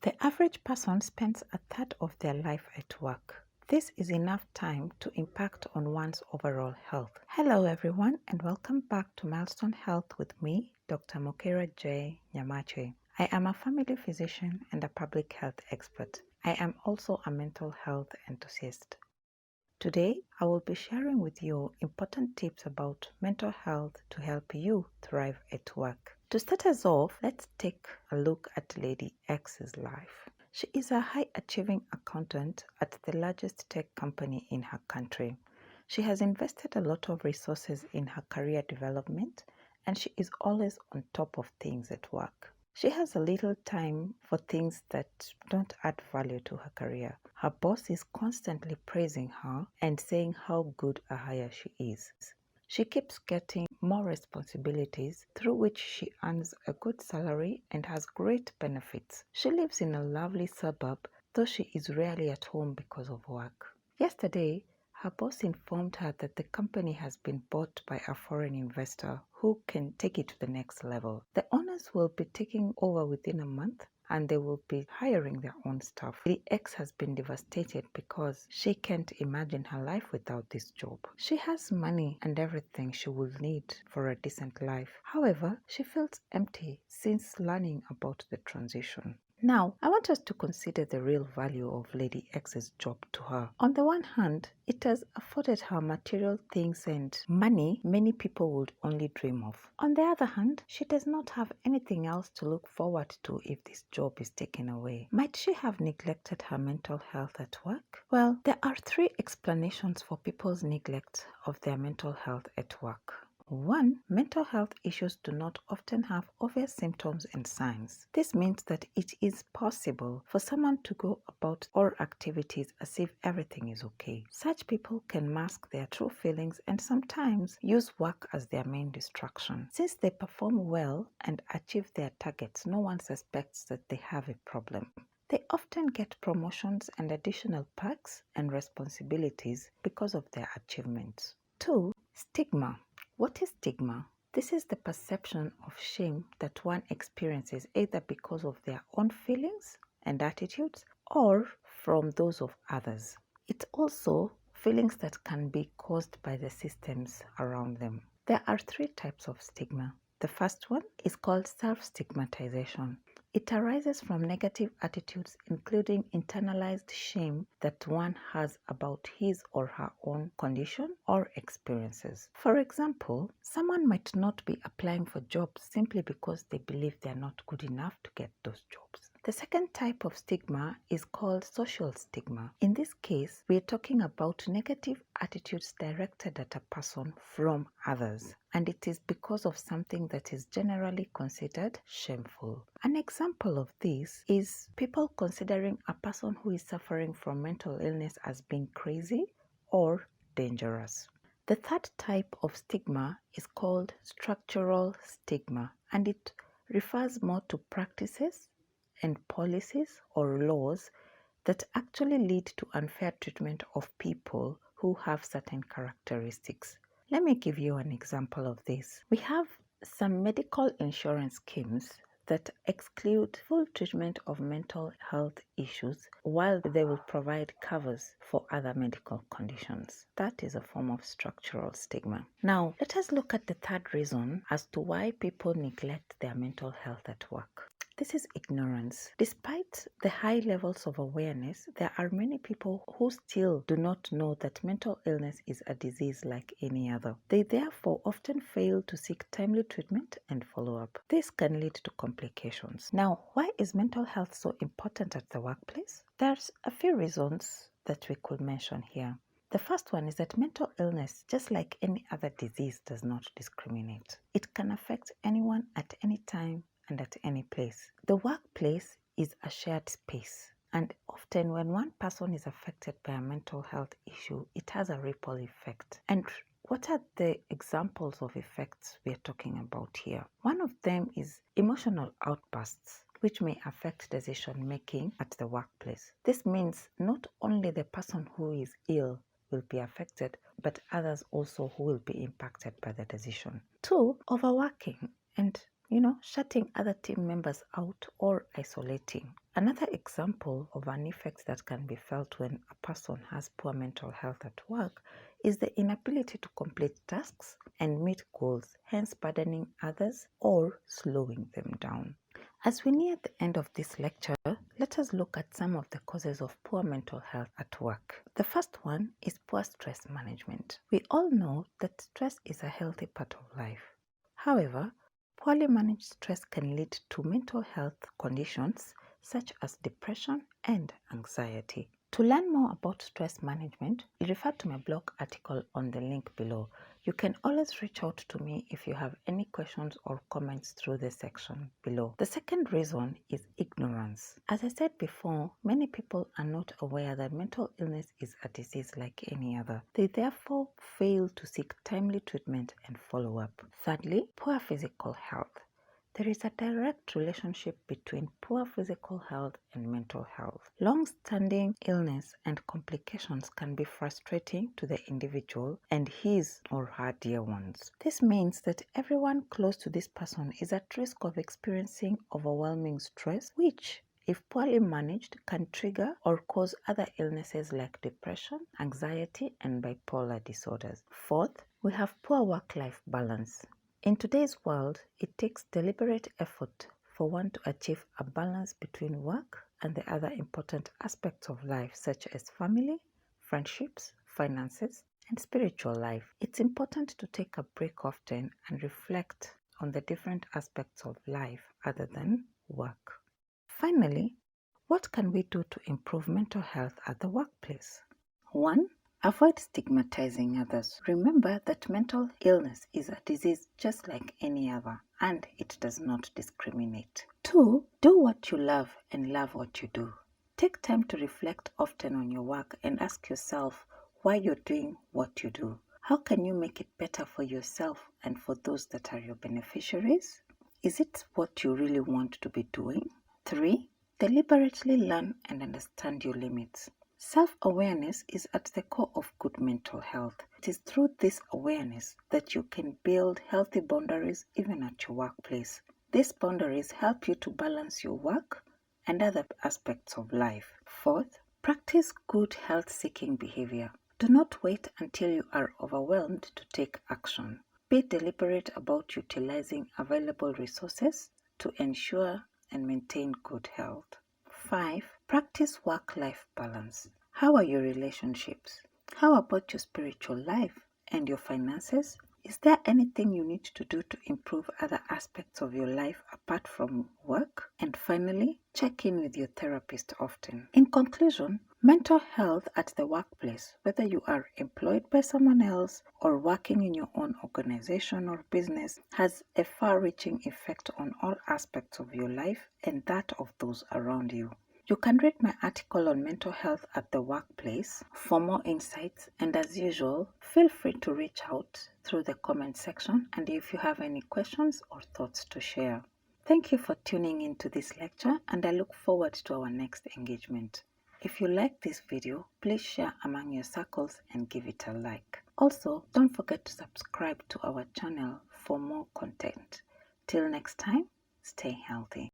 The average person spends a third of their life at work. This is enough time to impact on one's overall health. Hello everyone and welcome back to Milestone Health with me, Dr. Mokera J. Nyamache. I am a family physician and a public health expert. I am also a mental health enthusiast. Today, I will be sharing with you important tips about mental health to help you thrive at work. To start us off, let's take a look at Lady X's life. She is a high-achieving accountant at the largest tech company in her country. She has invested a lot of resources in her career development, and she is always on top of things at work. She has a little time for things that don't add value to her career. Her boss is constantly praising her and saying how good a hire she is. She keeps getting more responsibilities through which she earns a good salary and has great benefits. She lives in a lovely suburb, though she is rarely at home because of work. Yesterday, her boss informed her that the company has been bought by a foreign investor who can take it to the next level. The owners will be taking over within a month and they will be hiring their own staff. The ex has been devastated because she can't imagine her life without this job. She has money and everything she will need for a decent life. However, she feels empty since learning about the transition. Now, I want us to consider the real value of Lady X's job to her. On the one hand, it has afforded her material things and money many people would only dream of. On the other hand, she does not have anything else to look forward to if this job is taken away. Might she have neglected her mental health at work? Well, there are three explanations for people's neglect of their mental health at work. 1. Mental health issues do not often have obvious symptoms and signs. This means that it is possible for someone to go about all activities as if everything is okay. Such people can mask their true feelings and sometimes use work as their main distraction. Since they perform well and achieve their targets, no one suspects that they have a problem. They often get promotions and additional perks and responsibilities because of their achievements. 2. Stigma. What is stigma? This is the perception of shame that one experiences either because of their own feelings and attitudes or from those of others. It's also feelings that can be caused by the systems around them. There are three types of stigma. The first one is called self-stigmatization. It arises from negative attitudes, including internalized shame that one has about his or her own condition or experiences. For example, someone might not be applying for jobs simply because they believe they are not good enough to get those jobs. The second type of stigma is called social stigma. In this case, we are talking about negative attitudes directed at a person from others, and it is because of something that is generally considered shameful. An example of this is people considering a person who is suffering from mental illness as being crazy or dangerous. The third type of stigma is called structural stigma, and it refers more to practices and policies or laws that actually lead to unfair treatment of people who have certain characteristics. Let me give you an example of this. We have some medical insurance schemes that exclude full treatment of mental health issues while they will provide covers for other medical conditions. That is a form of structural stigma. Now, let us look at the third reason as to why people neglect their mental health at work. This is ignorance. Despite the high levels of awareness, there are many people who still do not know that mental illness is a disease like any other. They therefore often fail to seek timely treatment and follow-up. This can lead to complications. Now, why is mental health so important at the workplace? There's a few reasons that we could mention here. The first one is that mental illness, just like any other disease, does not discriminate. It can affect anyone at any time and at any place. The workplace is a shared space, and often when one person is affected by a mental health issue, it has a ripple effect. And what are the examples of effects we are talking about here? One of them is emotional outbursts, which may affect decision making at the workplace. This means not only the person who is ill will be affected, but others also who will be impacted by the decision. 2, overworking. And shutting other team members out or isolating. Another example of an effect that can be felt when a person has poor mental health at work is the inability to complete tasks and meet goals, hence burdening others or slowing them down. As we near the end of this lecture, let us look at some of the causes of poor mental health at work. The first one is poor stress management. We all know that stress is a healthy part of life. However, poorly managed stress can lead to mental health conditions such as depression and anxiety. To learn more about stress management, refer to my blog article on the link below. You can always reach out to me if you have any questions or comments through the section below. The second reason is ignorance. As I said before, many people are not aware that mental illness is a disease like any other. They therefore fail to seek timely treatment and follow-up. Thirdly, poor physical health. There is a direct relationship between poor physical health and mental health. Long-standing illness and complications can be frustrating to the individual and his or her dear ones. This means that everyone close to this person is at risk of experiencing overwhelming stress, which, if poorly managed, can trigger or cause other illnesses like depression, anxiety, and bipolar disorders. Fourth, we have poor work-life balance. In today's world, it takes deliberate effort for one to achieve a balance between work and the other important aspects of life, such as family, friendships, finances, and spiritual life. It's important to take a break often and reflect on the different aspects of life other than work. Finally, what can we do to improve mental health at the workplace? 1. Avoid stigmatizing others. Remember that mental illness is a disease just like any other, and it does not discriminate. 2. Do what you love and love what you do. Take time to reflect often on your work and ask yourself why you're doing what you do. How can you make it better for yourself and for those that are your beneficiaries? Is it what you really want to be doing? 3. Deliberately learn and understand your limits. Self-awareness is at the core of good mental health. It is through this awareness that you can build healthy boundaries even at your workplace. These boundaries help you to balance your work and other aspects of life. 4th, practice good health-seeking behavior. Do not wait until you are overwhelmed to take action. Be deliberate about utilizing available resources to ensure and maintain good health. 5. Practice work-life balance. How are your relationships? How about your spiritual life and your finances? Is there anything you need to do to improve other aspects of your life apart from work? And finally, check in with your therapist often. In conclusion, mental health at the workplace, whether you are employed by someone else or working in your own organization or business, has a far-reaching effect on all aspects of your life and that of those around you. You can read my article on mental health at the workplace for more insights, and as usual, feel free to reach out through the comment section and if you have any questions or thoughts to share. Thank you for tuning into this lecture, and I look forward to our next engagement. If you like this video, please share among your circles and give it a like. Also, don't forget to subscribe to our channel for more content. Till next time, stay healthy.